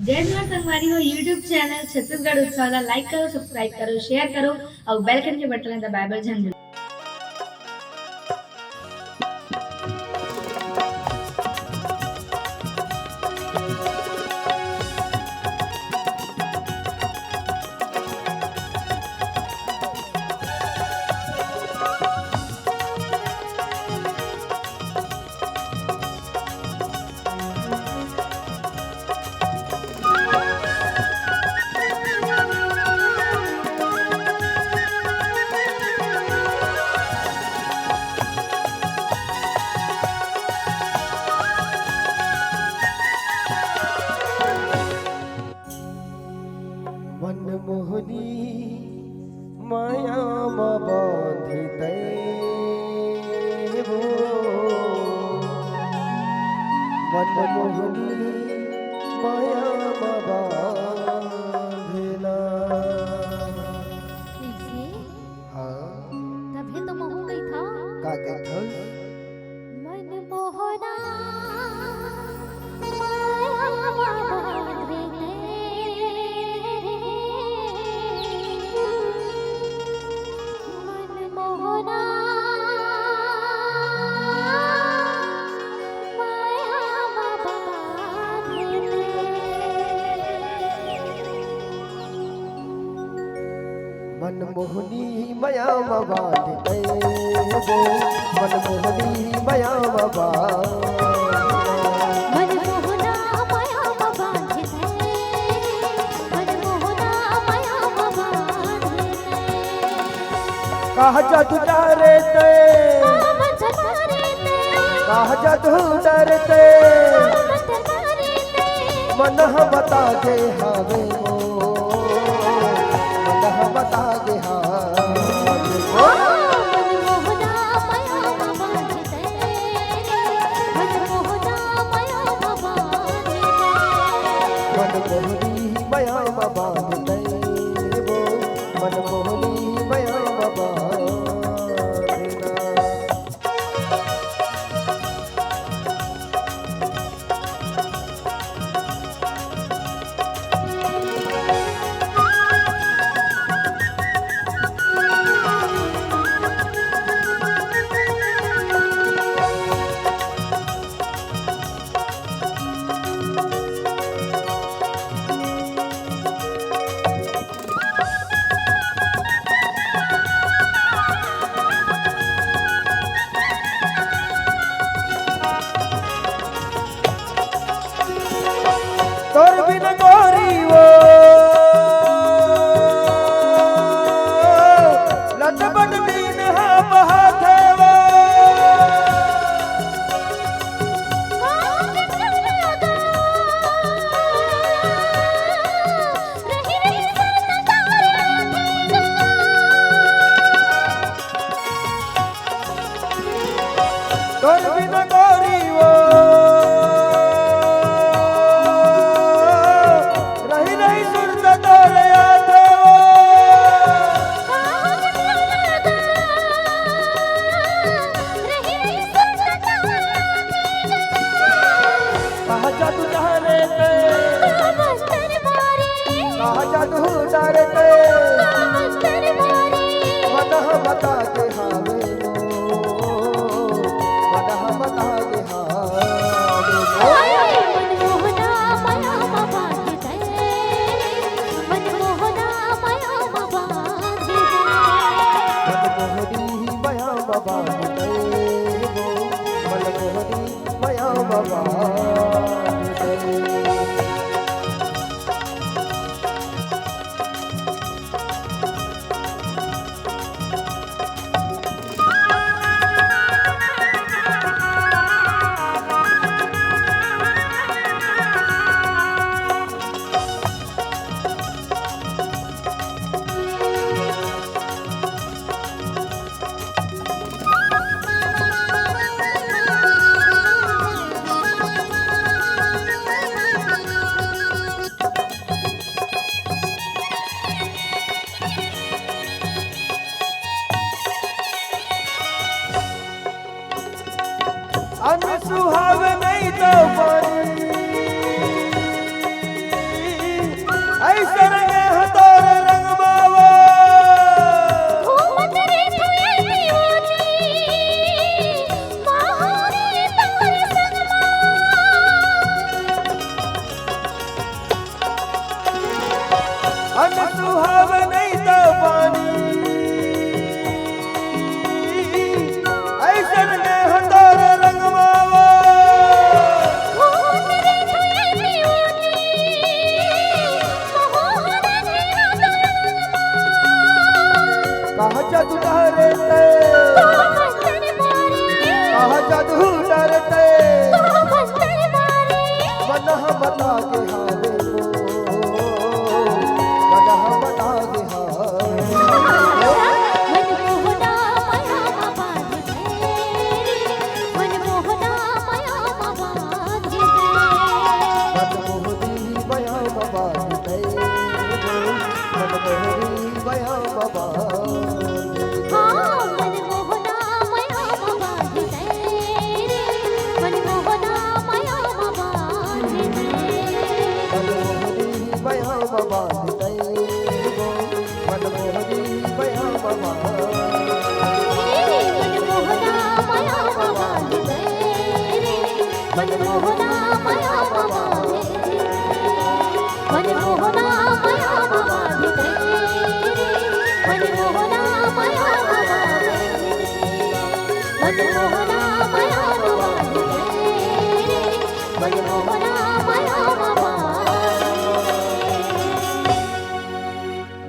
जय जोहार संगवारी हो यूट्यूब चैनल छत्तीसगढ़ उत्सव ला लाइक करो सब्सक्राइब करो शेयर करो और बेल आइकन के बटन ला दबाए बर झन भूलो। मनमोहनी माया बांधिते वो मनमोहनी माया बांधिला। कैसे? हाँ तभी तो महू गई था। का कहत मनमोहना माया बांधे मनमोहना माया बांधे मनमोहनी माया बांधिते वो मनमोहनी माया मनमोहना माया बांधे मनमोहना माया बांधे कहा जादू डरते कहा जादू डरते मन बता गे हावे वो मन बता गे हावे वो। मनमोहनी माया बांधते वो मनमोहनी माया बांधना। तोर बिन गोरी वो लटपट दिन है बहाथे वो तोर बिन गोरी वो रही रही सुरत तोरे आथे वो कहा जादू डरते कहा जादू डरते मन बता के हावे वो मन बता के हावे वो। मनमोहनी माया बांधते वो मनमोहनी माया बांधते। भाव नहीं तो पानी ऐसन ने हतार रंगवावा कहा जादू डरते कहा जादू डरते मन बता के हारे मन बता के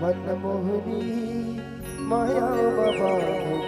मनमोहनी माया बाबा